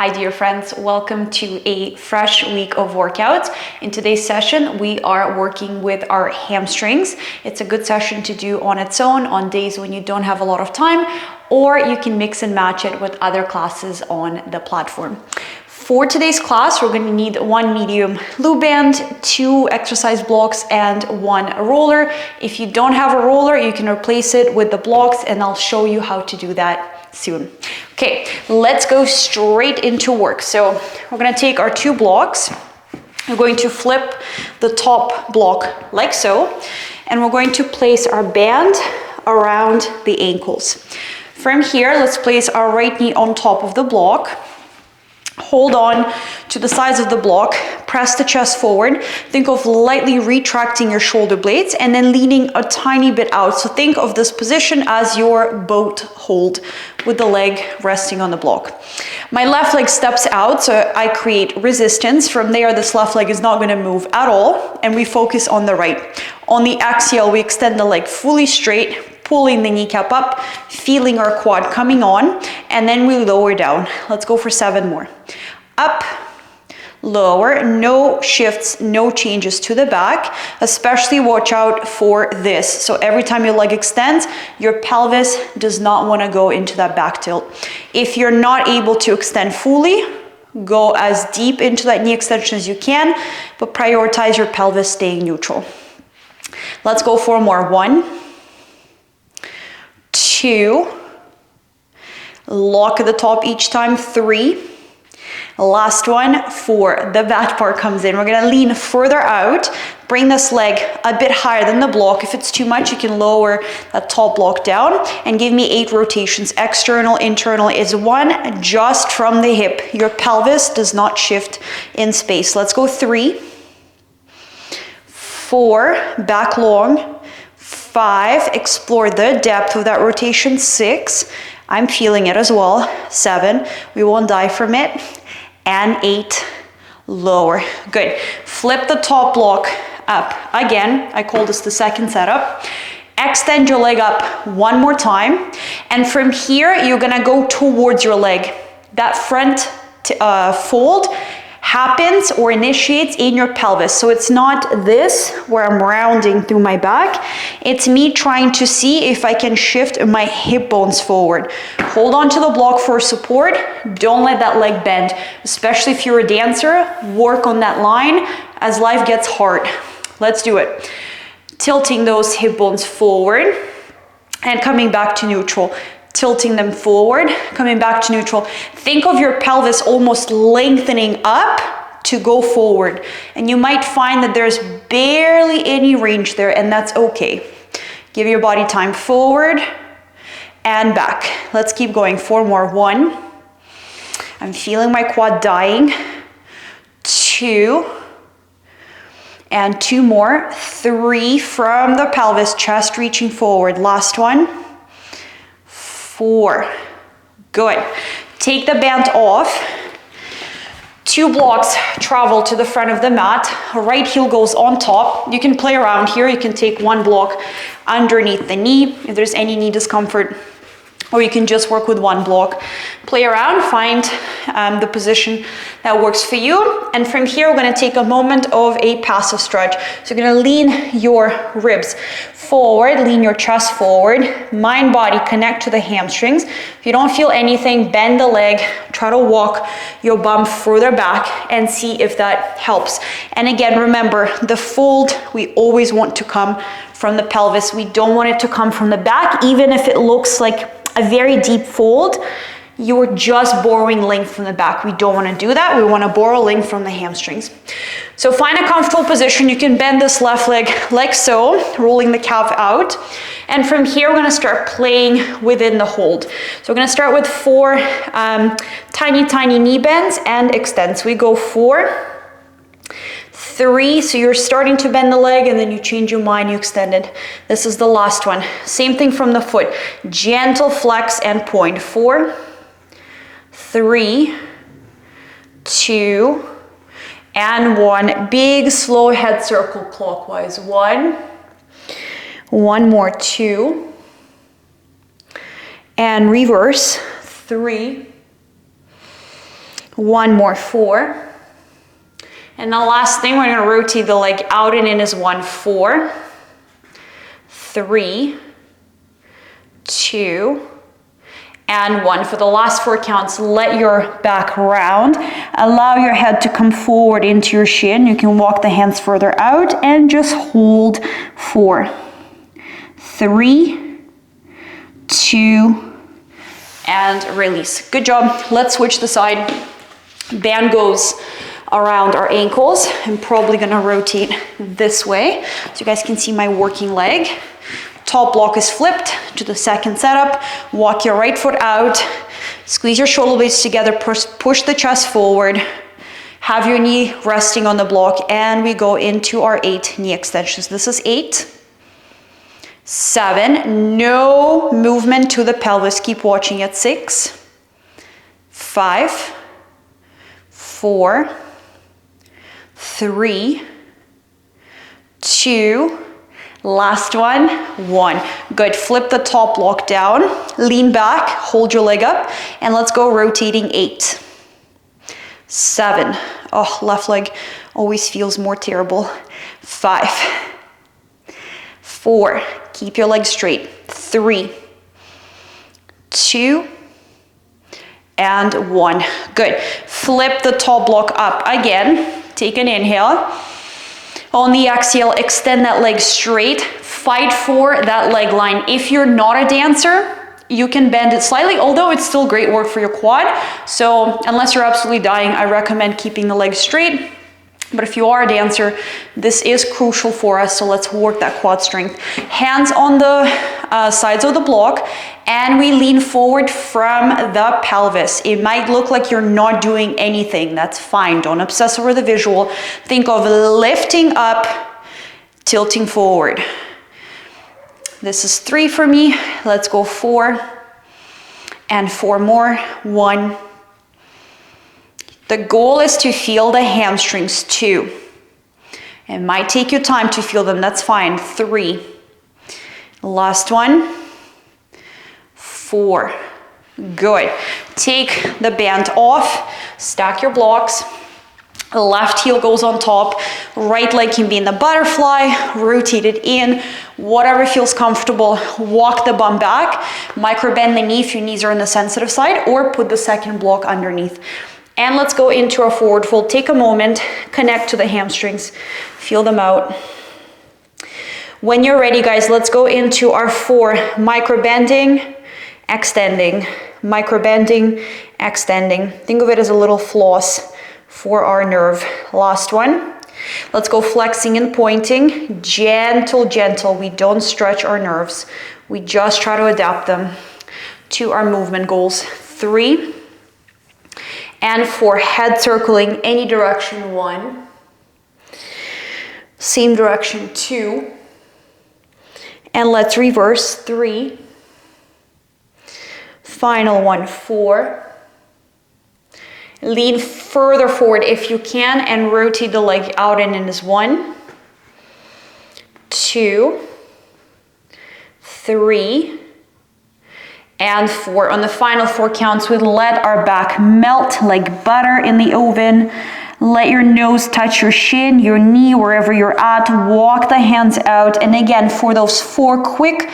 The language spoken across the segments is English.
Hi dear friends, welcome to a fresh week of workouts. In today's session, we are working with our hamstrings. It's a good session to do on its own on days when you don't have a lot of time, or you can mix and match it with other classes on the platform. For today's class, we're going to need one medium loop band, 2 exercise blocks, and 1 roller. If you don't have a roller, you can replace it with the blocks, and I'll show you how to do that soon. Okay, let's go straight into work. So we're going to take our 2 blocks. We're going to flip the top block like so, and we're going to place our band around the ankles. From here, let's place our right knee on top of the block. Hold on to the sides of the block, press the chest forward. Think of lightly retracting your shoulder blades and then leaning a tiny bit out. So think of this position as your boat hold with the leg resting on the block. My left leg steps out, so I create resistance. From there, this left leg is not going to move at all, and we focus on the right. On the exhale, we extend the leg fully straight, pulling the kneecap up, feeling our quad coming on, and then we lower down. Let's go for 7 more. Up, lower, no shifts, no changes to the back. Especially watch out for this. So every time your leg extends, your pelvis does not want to go into that back tilt. If you're not able to extend fully, go as deep into that knee extension as you can, but prioritize your pelvis staying neutral. Let's go for more. 1, 2, lock at the top each time. 3, last one. 4, the bad part comes in. We're gonna lean further out, bring this leg a bit higher than the block. If it's too much, you can lower that top block down and give me 8 rotations. External, internal is 1, just from the hip. Your pelvis does not shift in space. Let's go. 3, 4, back long. 5, explore the depth of that rotation. 6, I'm feeling it as well. 7, we won't die from it. And 8, lower. Good. Flip the top block up. Again, I call this the second setup. Extend your leg up 1 more time. And from here, you're gonna go towards your leg. That front fold happens or initiates in your pelvis. So it's not this where I'm rounding through my back. It's me trying to see if I can shift my hip bones forward. Hold on to the block for support. Don't let that leg bend, especially if you're a dancer. Work on that line as life gets hard. Let's do it. Tilting those hip bones forward and coming back to neutral. Tilting them forward, coming back to neutral. Think of your pelvis almost lengthening up to go forward. And you might find that there's barely any range there, and that's okay. Give your body time forward and back. Let's keep going. 4 more. 1, I'm feeling my quad dying. 2, and 2 more. 3, from the pelvis, chest reaching forward. Last one. 4, good. Take the band off. 2 blocks travel to the front of the mat. Right heel goes on top. You can play around here. You can take 1 block underneath the knee if there's any knee discomfort, or you can just work with 1 block. Play around, find the position that works for you. And from here, we're gonna take a moment of a passive stretch. So you're gonna lean your ribs forward, lean your chest forward, mind, body, connect to the hamstrings. If you don't feel anything, bend the leg, try to walk your bum further back and see if that helps. And again, remember, the fold, we always want to come from the pelvis. We don't want it to come from the back, even if it looks like a very deep fold. You're just borrowing length from the back. We don't want to do that. We want to borrow length from the hamstrings. So find a comfortable position. You can bend this left leg like so, rolling the calf out. And from here, we're going to start playing within the hold. So we're going to start with 4 tiny knee bends and extends. We go 4, 3, so you're starting to bend the leg and then you change your mind, you extend it. This is the last one. Same thing from the foot. Gentle flex and point. 4, 3, 2, and 1. Big slow head circle clockwise. 1 more. 2, and reverse. 3, One more, 4. And the last thing, we're gonna rotate the leg out and in is 1, 4, 3, 2, and 1. For the last 4 counts, let your back round. Allow your head to come forward into your shin. You can walk the hands further out and just hold 4, 3, 2, and release. Good job. Let's switch the side. Band goes around our ankles. I'm probably gonna rotate this way so you guys can see my working leg. Top block is flipped to the second setup. Walk your right foot out. Squeeze your shoulder blades together. Push the chest forward. Have your knee resting on the block, and we go into our 8 knee extensions. This is 8, 7. No movement to the pelvis. Keep watching at 6, 5, 4, 3, 2, last one, 1. Good. Flip the top block down, lean back, hold your leg up, and let's go rotating 8, 7. Oh, left leg always feels more terrible. 5, 4. Keep your leg straight. 3, 2, and 1. Good. Flip the top block up again. Take an inhale. On the exhale, extend that leg straight. Fight for that leg line. If you're not a dancer, you can bend it slightly, although it's still great work for your quad. So unless you're absolutely dying, I recommend keeping the leg straight. But if you are a dancer, this is crucial for us. So let's work that quad strength. Hands on the sides of the block, and we lean forward from the pelvis. It might look like you're not doing anything. That's fine. Don't obsess over the visual. Think of lifting up, tilting forward. This is 3 for me. Let's go 4 and 4 more. 1. The goal is to feel the hamstrings 2. It might take you time to feel them. That's fine. 3. Last one. 4. Good. Take the band off. Stack your blocks. Left heel goes on top. Right leg can be in the butterfly. Rotate it in. Whatever feels comfortable. Walk the bum back. Micro bend the knee if your knees are on the sensitive side, or put the second block underneath. And let's go into our forward fold. Take a moment, connect to the hamstrings, feel them out. When you're ready, guys, let's go into our 4 micro bending, extending, micro bending, extending. Think of it as a little floss for our nerve. Last one. Let's go flexing and pointing. Gentle, gentle. We don't stretch our nerves. We just try to adapt them to our movement goals. 3. And 4, head circling any direction. 1. Same direction. 2. And let's reverse. 3. Final one. 4. Lean further forward if you can and rotate the leg out and in is 1, 2, 3, and 4. On the final 4 counts, we let our back melt like butter in the oven. Let your nose touch your shin, your knee, wherever you're at. Walk the hands out. And again, for those 4 quick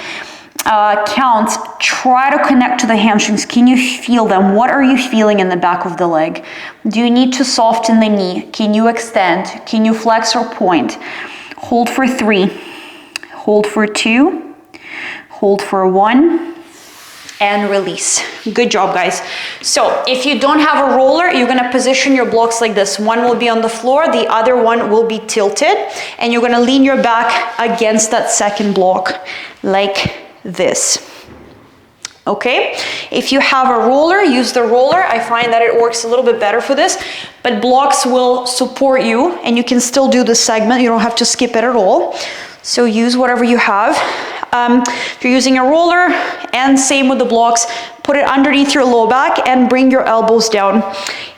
counts, try to connect to the hamstrings. Can you feel them? What are you feeling in the back of the leg? Do you need to soften the knee? Can you extend? Can you flex or point? Hold for 3. Hold for 2. Hold for 1. And release. Good job, guys. So if you don't have a roller, you're gonna position your blocks like this. One will be on the floor, the other one will be tilted, and you're gonna lean your back against that second block like this. Okay, if you have a roller, use the roller. I find that it works a little bit better for this, but blocks will support you and you can still do this segment. You don't have to skip it at all. So use whatever you have. If you're using a roller, and same with the blocks, put it underneath your low back and bring your elbows down.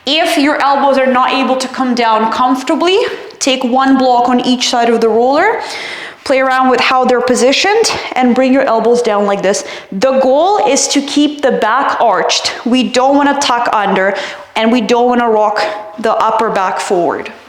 If your elbows are not able to come down comfortably, take one block on each side of the roller, play around with how they're positioned, and bring your elbows down like this. The goal is to keep the back arched. We don't want to tuck under. and we don't want to rock the upper back forward.